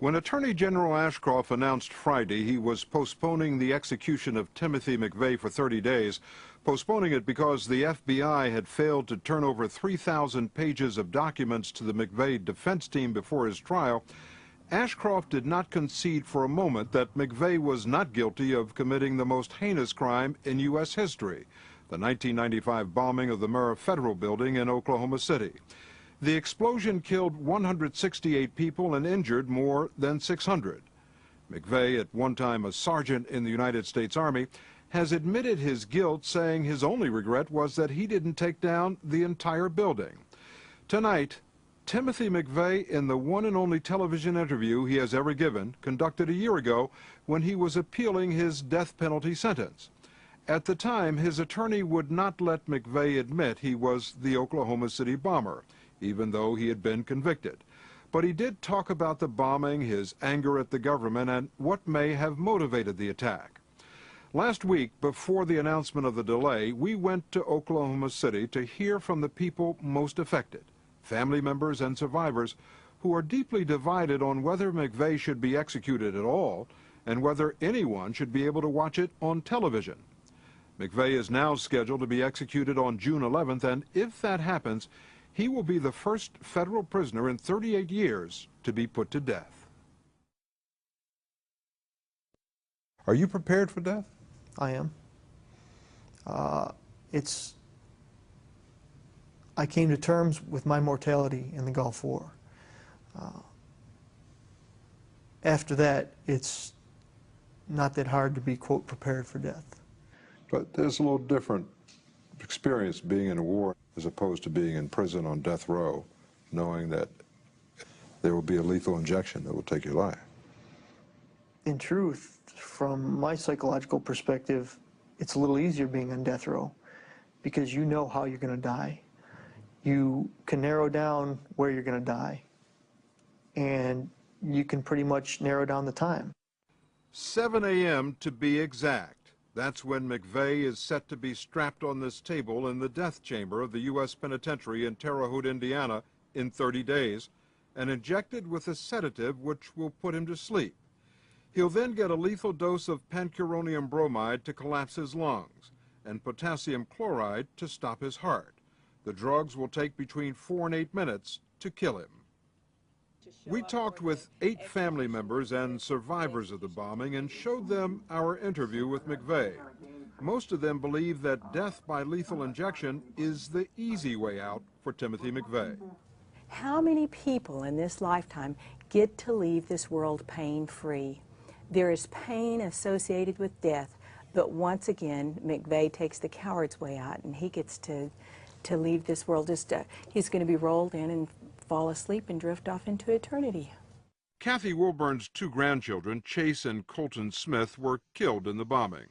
When Attorney General Ashcroft announced Friday he was postponing the execution of Timothy McVeigh for 30 days, postponing it because the FBI had failed to turn over 3,000 pages of documents to the McVeigh defense team before his trial, Ashcroft did not concede for a moment that McVeigh was not guilty of committing the most heinous crime in U.S. history, the 1995 bombing of the Murrah Federal Building in Oklahoma City. The explosion killed 168 people and injured more than 600. McVeigh, at one time a sergeant in the United States Army, has admitted his guilt, saying his only regret was that he didn't take down the entire building. Tonight, Timothy McVeigh, in the one and only television interview he has ever given, conducted a year ago when he was appealing his death penalty sentence. At the time, his attorney would not let McVeigh admit he was the Oklahoma City bomber, even though he had been convicted. But he did talk about the bombing, his anger at the government, and what may have motivated the attack. Last week, before the announcement of the delay, we went to Oklahoma City to hear from the people most affected, family members and survivors, who are deeply divided on whether McVeigh should be executed at all and whether anyone should be able to watch it on television. McVeigh is now scheduled to be executed on June 11th, and if that happens, he will be the first federal prisoner in 38 years to be put to death. Are you prepared for death? I am. I came to terms with my mortality in the Gulf War. After that, it's not that hard to be, quote, prepared for death. But there's a little different experience being in a war as opposed to being in prison on death row, knowing that there will be a lethal injection that will take your life. In truth, from my psychological perspective, it's a little easier being on death row because you know how you're going to die. You can narrow down where you're going to die, and you can pretty much narrow down the time. 7 a.m. to be exact. That's when McVeigh is set to be strapped on this table in the death chamber of the U.S. Penitentiary in Terre Haute, Indiana, in 30 days, and injected with a sedative which will put him to sleep. He'll then get a lethal dose of pancuronium bromide to collapse his lungs and potassium chloride to stop his heart. The drugs will take between 4 and 8 minutes to kill him. We talked with 8 family members and survivors of the bombing and showed them our interview with McVeigh. Most of them believe that death by lethal injection is the easy way out for Timothy McVeigh. How many people in this lifetime get to leave this world pain-free? There is pain associated with death, but once again, McVeigh takes the coward's way out, and he gets to leave this world. He's going to be rolled in and fall asleep and drift off into eternity. Kathy Wilburn's 2 grandchildren, Chase and Colton Smith, were killed in the bombing.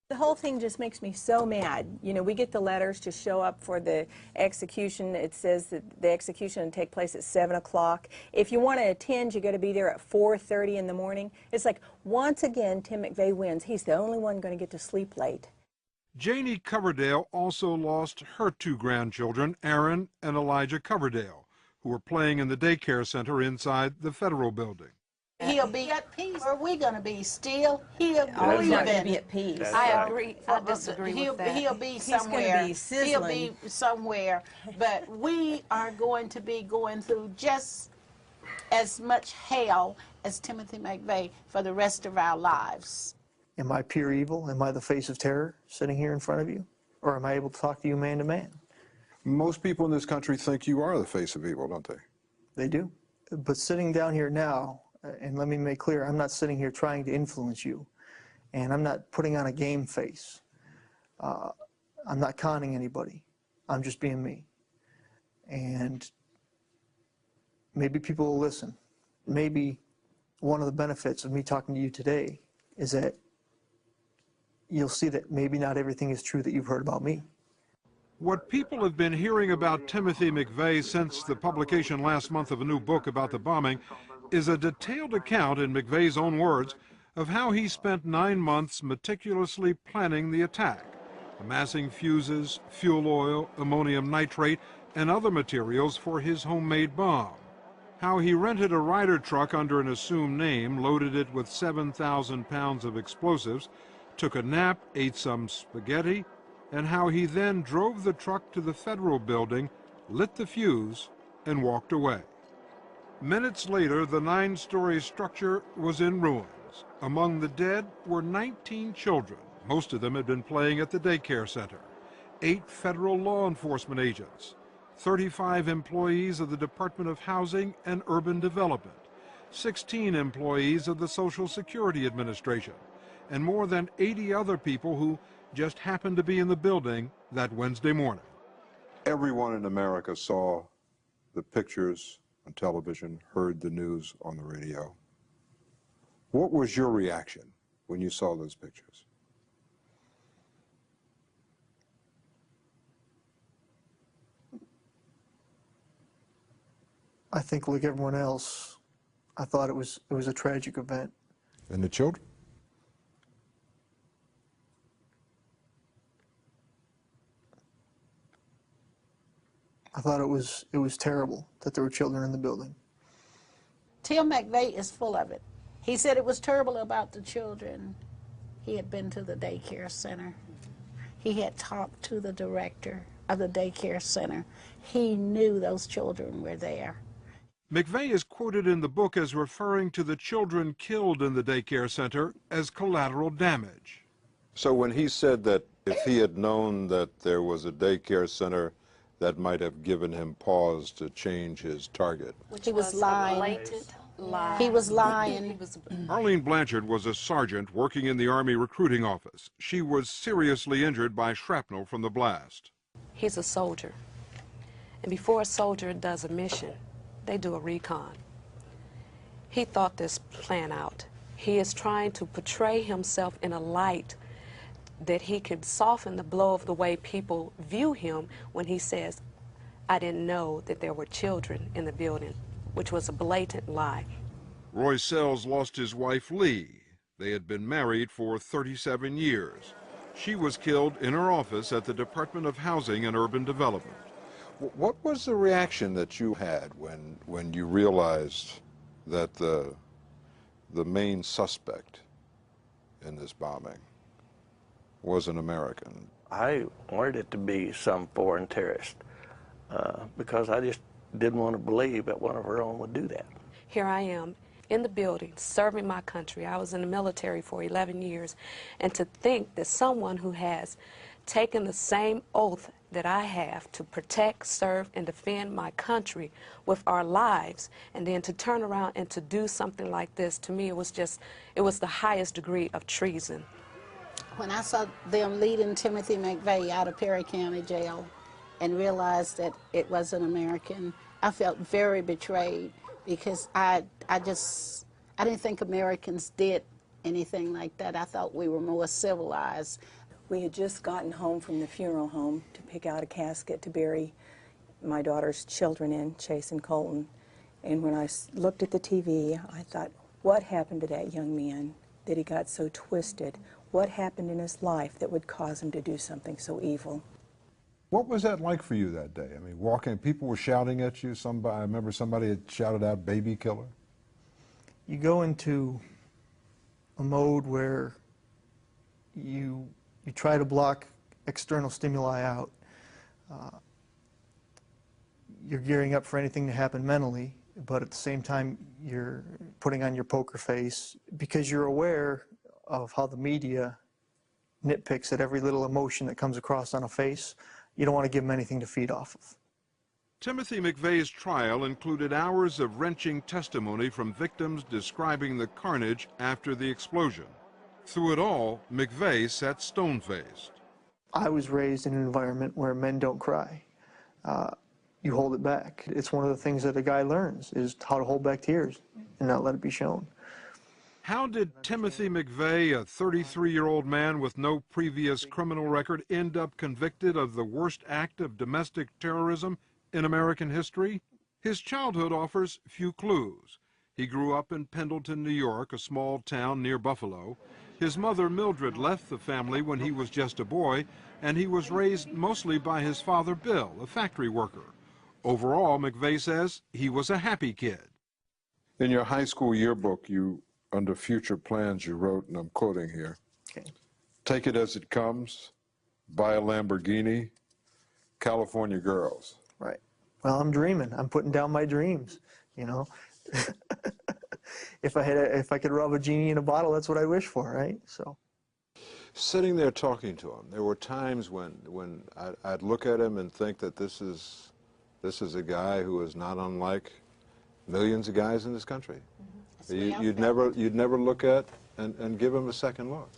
The whole thing just makes me so mad. You know, we get the letters to show up for the execution. It says that the execution will take place at 7 o'clock. If you want to attend, you got to be there at 4:30 in the morning. It's like, once again, Tim McVeigh wins. He's the only one going to get to sleep late. Janie Coverdale also lost her 2 grandchildren, Aaron and Elijah Coverdale, who were playing in the daycare center inside the federal building. He'll be at peace. Are we going to be still? He'll He's not going to be at peace. I agree. I disagree with that. He'll be somewhere. He's going to be sizzling. He'll be somewhere. But we are going to be going through just as much hell as Timothy McVeigh for the rest of our lives. Am I pure evil? Am I the face of terror sitting here in front of you? Or am I able to talk to you man to man? Most people in this country think you are the face of evil, don't they? They do. But sitting down here now, and let me make clear, I'm not sitting here trying to influence you, and I'm not putting on a game face. I'm not conning anybody. I'm just being me. And maybe people will listen. Maybe one of the benefits of me talking to you today is that you'll see that maybe not everything is true that you've heard about me. What people have been hearing about Timothy McVeigh since the publication last month of a new book about the bombing is a detailed account, in McVeigh's own words, of how he spent 9 months meticulously planning the attack, amassing fuses, fuel oil, ammonium nitrate, and other materials for his homemade bomb. how he rented a Ryder truck under an assumed name, loaded it with 7,000 pounds of explosives, took a nap, ate some spaghetti, and how he then drove the truck to the federal building, lit the fuse, and walked away. Minutes later, the 9-story structure was in ruins. Among the dead were 19 children. Most of them had been playing at the daycare center. 8 federal law enforcement agents, 35 employees of the Department of Housing and Urban Development, 16 employees of the Social Security Administration, and more than 80 other people who just happened to be in the building that Wednesday morning. Everyone in America saw the pictures on television, heard the news on the radio. What was your reaction when you saw those pictures? I think, like everyone else, I thought it was a tragic event. And the children? I thought it was terrible that there were children in the building. Tim McVeigh is full of it. He said it was terrible about the children. He had been to the daycare center. He had talked to the director of the daycare center. He knew those children were there. McVeigh is quoted in the book as referring to the children killed in the daycare center as collateral damage. So when he said that if he had known that there was a daycare center, that might have given him pause to change his target. He was lying. He was lying. Arlene Blanchard was a sergeant working in the Army recruiting office. She was seriously injured by shrapnel from the blast. He's a soldier, and before a soldier does a mission, they do a recon. He thought this plan out. He is trying to portray himself in a light that he could soften the blow of the way people view him when he says, I didn't know that there were children in the building, which was a blatant lie. Roy Sells lost his wife, Lee. They had been married for 37 years. She was killed in her office at the Department of Housing and Urban Development. What was the reaction that you had when you realized that the main suspect in this bombing was an American? I wanted it to be some foreign terrorist because I just didn't want to believe that one of our own would do that. Here I am in the building serving my country. I was in the military for 11 years, and to think that someone who has taken the same oath that I have to protect, serve, and defend my country with our lives, and then to turn around and to do something like this, to me it was the highest degree of treason. When I saw them leading Timothy McVeigh out of Perry County Jail and realized that it was an American, I felt very betrayed because I didn't think Americans did anything like that. I thought we were more civilized. We had just gotten home from the funeral home to pick out a casket to bury my daughter's children in, Chase and Colton. And when I looked at the TV, I thought, what happened to that young man that he got so twisted? What happened in his life that would cause him to do something so evil? What was that like for you that day? I mean, walking, people were shouting at you. I remember somebody had shouted out, "Baby killer." You go into a mode where you try to block external stimuli out. You're gearing up for anything to happen mentally, but at the same time you're putting on your poker face because you're aware of how the media nitpicks at every little emotion that comes across on a face. You don't want to give them anything to feed off of. Timothy McVeigh's trial included hours of wrenching testimony from victims describing the carnage after the explosion. Through it all, McVeigh sat stone-faced. I was raised in an environment where men don't cry. You hold it back. It's one of the things that a guy learns, is how to hold back tears and not let it be shown. How did Timothy McVeigh, a 33-year-old man with no previous criminal record, end up convicted of the worst act of domestic terrorism in American history? His childhood offers few clues. He grew up in Pendleton, New York, a small town near Buffalo. His mother, Mildred, left the family when he was just a boy, and he was raised mostly by his father, Bill, a factory worker. Overall, McVeigh says he was a happy kid. In your high school yearbook, under future plans, you wrote, and I'm quoting here, Okay. "Take it as it comes, buy a Lamborghini, California girls." Right. Well, I'm dreaming. I'm putting down my dreams, you know. If I could rub a genie in a bottle, that's what I wish for, right? So. Sitting there talking to him, there were times when I'd look at him and think that this is a guy who is not unlike millions of guys in this country. You'd never look at and give him a second look.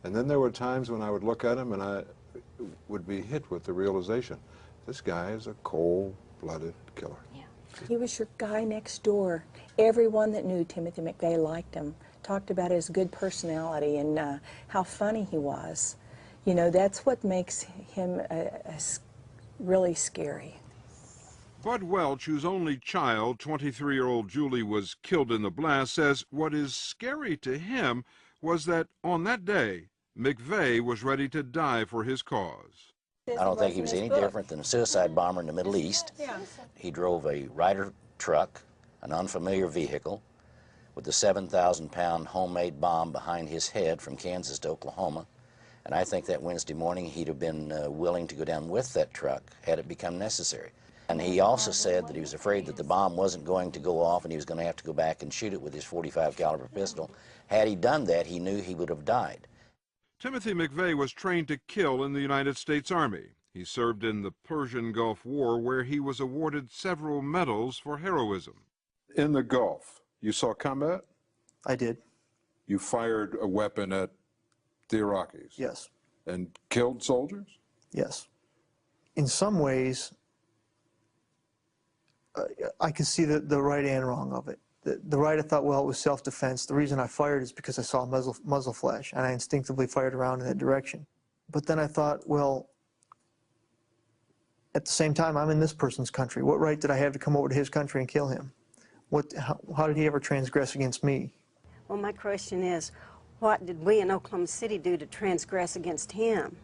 And then there were times when I would look at him and I would be hit with the realization, this guy is a cold-blooded killer. Yeah. He was your guy next door. Everyone that knew Timothy McVeigh liked him, talked about his good personality and how funny he was. You know, that's what makes him really scary. Bud Welch, whose only child, 23-year-old Julie, was killed in the blast, says what is scary to him was that on that day, McVeigh was ready to die for his cause. I don't think he was any different than a suicide bomber in the Middle East. Yeah. He drove a Ryder truck, an unfamiliar vehicle, with a 7,000-pound homemade bomb behind his head from Kansas to Oklahoma. And I think that Wednesday morning he'd have been willing to go down with that truck had it become necessary. And he also said that he was afraid that the bomb wasn't going to go off and he was going to have to go back and shoot it with his .45 caliber pistol. Had he done that, he knew he would have died. Timothy McVeigh was trained to kill in the United States Army. He served in the Persian Gulf War, where he was awarded several medals for heroism. In the Gulf, you saw combat? I did. You fired a weapon at the Iraqis? Yes. And killed soldiers? Yes. In some ways, I could see the right and wrong of it. The right, I thought, well, it was self-defense. The reason I fired is because I saw a muzzle flash, and I instinctively fired around in that direction. But then I thought, well, at the same time, I'm in this person's country. What right did I have to come over to his country and kill him? How did he ever transgress against me? Well, my question is, what did we in Oklahoma City do to transgress against him?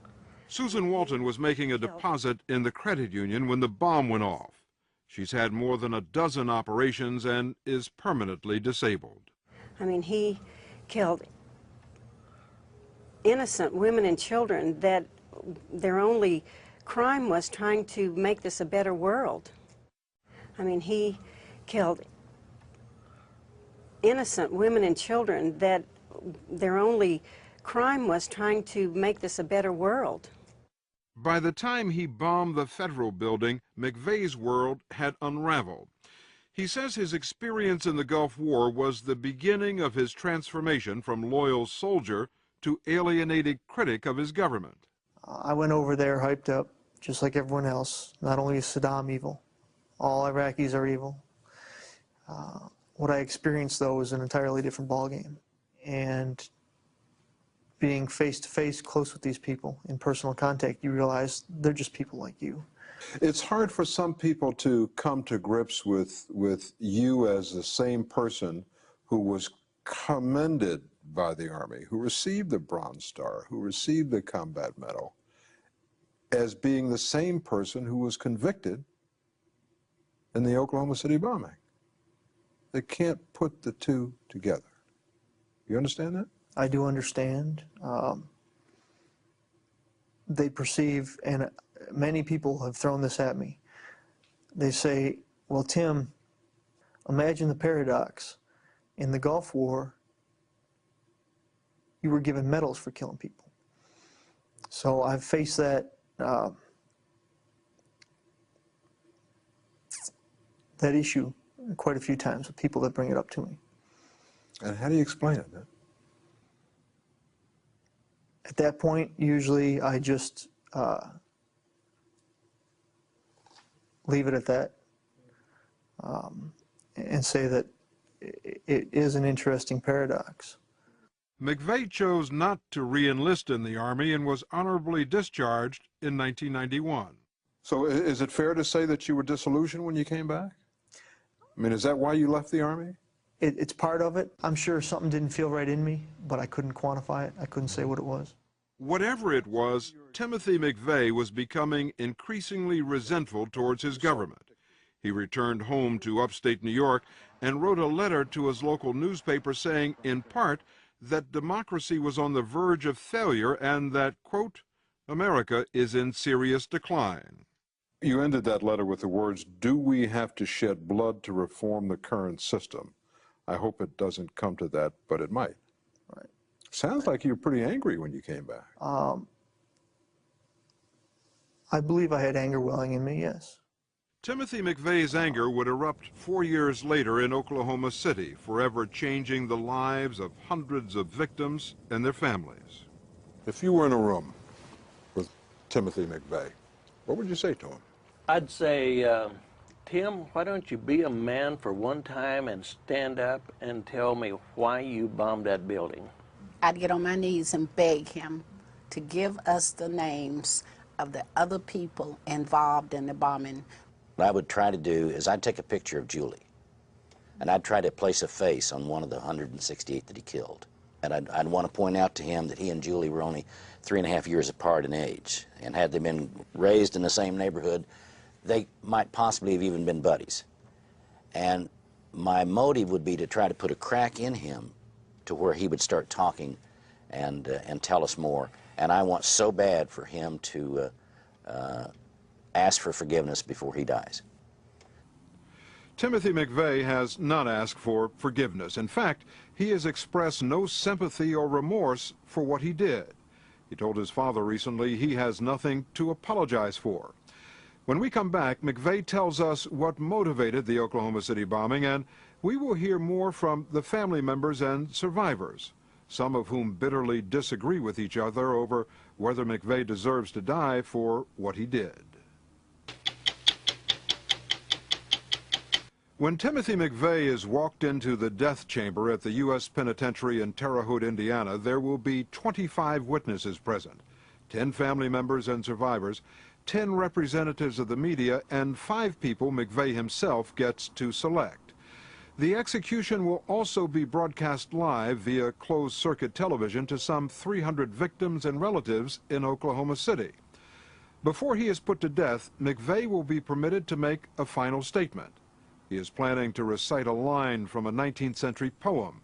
Susan Walton was making a deposit in the credit union when the bomb went off. She's had more than a dozen operations and is permanently disabled. I mean, he killed innocent women and children that their only crime was trying to make this a better world. I mean, he killed innocent women and children that their only crime was trying to make this a better world. By the time he bombed the federal building, McVeigh's world had unraveled. He says his experience in the Gulf War was the beginning of his transformation from loyal soldier to alienated critic of his government. I went over there hyped up, just like everyone else. Not only is Saddam evil, all Iraqis are evil. What I experienced, though, was an entirely different ballgame. And being face-to-face, close with these people, in personal contact, you realize they're just people like you. It's hard for some people to come to grips with you as the same person who was commended by the Army, who received the Bronze Star, who received the Combat Medal, as being the same person who was convicted in the Oklahoma City bombing. They can't put the two together. You understand that? I do understand. They perceive, and many people have thrown this at me, they say, well, Tim, imagine the paradox. In the Gulf War, you were given medals for killing people. So I've faced that that issue quite a few times with people that bring it up to me. And how do you explain it then? At that point, usually I just leave it at that and say that it is an interesting paradox. McVeigh chose not to re-enlist in the Army and was honorably discharged in 1991. So is it fair to say that you were disillusioned when you came back? I mean, is that why you left the Army? It's part of it. I'm sure something didn't feel right in me, but I couldn't quantify it. I couldn't say what it was. Whatever it was, Timothy McVeigh was becoming increasingly resentful towards his government. He returned home to upstate New York and wrote a letter to his local newspaper saying, in part, that democracy was on the verge of failure and that, quote, America is in serious decline. You ended that letter with the words, "Do we have to shed blood to reform the current system?" I hope it doesn't come to that, but it might. Right. Sounds like you were pretty angry when you came back. I believe I had anger welling in me, yes. Timothy McVeigh's anger would erupt 4 years later in Oklahoma City, forever changing the lives of hundreds of victims and their families. If you were in a room with Timothy McVeigh, what would you say to him? I'd say, Tim, why don't you be a man for one time and stand up and tell me why you bombed that building? I'd get on my knees and beg him to give us the names of the other people involved in the bombing. What I would try to do is I'd take a picture of Julie, and I'd try to place a face on one of the 168 that he killed. And I'd want to point out to him that he and Julie were only 3.5 years apart in age, and had they been raised in the same neighborhood, they might possibly have even been buddies. And my motive would be to try to put a crack in him to where he would start talking and tell us more. And I want so bad for him to ask for forgiveness before he dies. Timothy McVeigh has not asked for forgiveness. In fact, he has expressed no sympathy or remorse for what he did. He told his father recently he has nothing to apologize for. When we come back, McVeigh tells us what motivated the Oklahoma City bombing, and we will hear more from the family members and survivors, some of whom bitterly disagree with each other over whether McVeigh deserves to die for what he did. When Timothy McVeigh is walked into the death chamber at the U.S. Penitentiary in Terre Haute, Indiana, there will be 25 witnesses present, 10 family members and survivors, 10 representatives of the media, and 5 people McVeigh himself gets to select. The execution will also be broadcast live via closed-circuit television to some 300 victims and relatives in Oklahoma City. Before he is put to death, McVeigh will be permitted to make a final statement. He is planning to recite a line from a 19th century poem.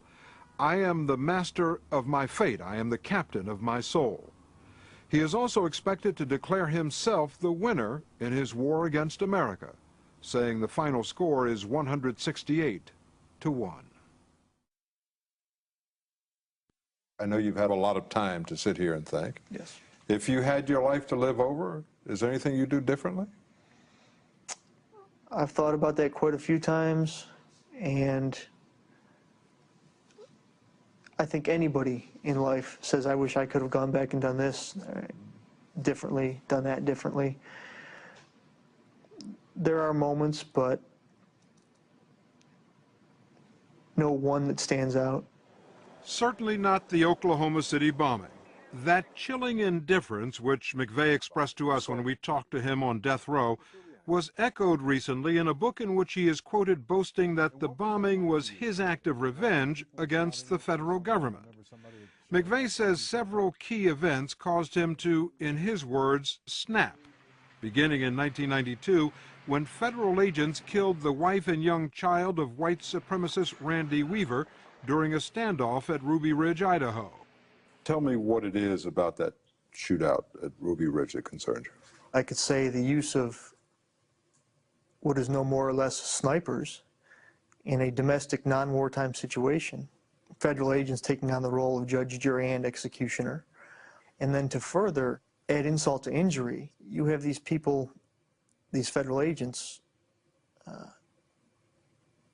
"I am the master of my fate. I am the captain of my soul." He is also expected to declare himself the winner in his war against America, saying the final score is 168-1. I know you've had a lot of time to sit here and think. Yes. If you had your life to live over, is there anything you'd do differently? I've thought about that quite a few times, and I think anybody in life says, I wish I could have gone back and done this differently, done that differently. There are moments, but no one that stands out. Certainly not the Oklahoma City bombing. That chilling indifference which McVeigh expressed to us when we talked to him on death row was echoed recently in a book in which he is quoted boasting that the bombing was his act of revenge against the federal government. McVeigh says several key events caused him to, in his words, snap, beginning in 1992 when federal agents killed the wife and young child of white supremacist Randy Weaver during a standoff at Ruby Ridge, Idaho. Tell me what it is about that shootout at Ruby Ridge that concerns you. I could say the use of what is no more or less snipers in a domestic non-wartime situation, federal agents taking on the role of judge, jury, and executioner. And then to further add insult to injury, you have these people, these federal agents,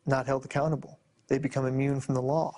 not held accountable. They become immune from the law.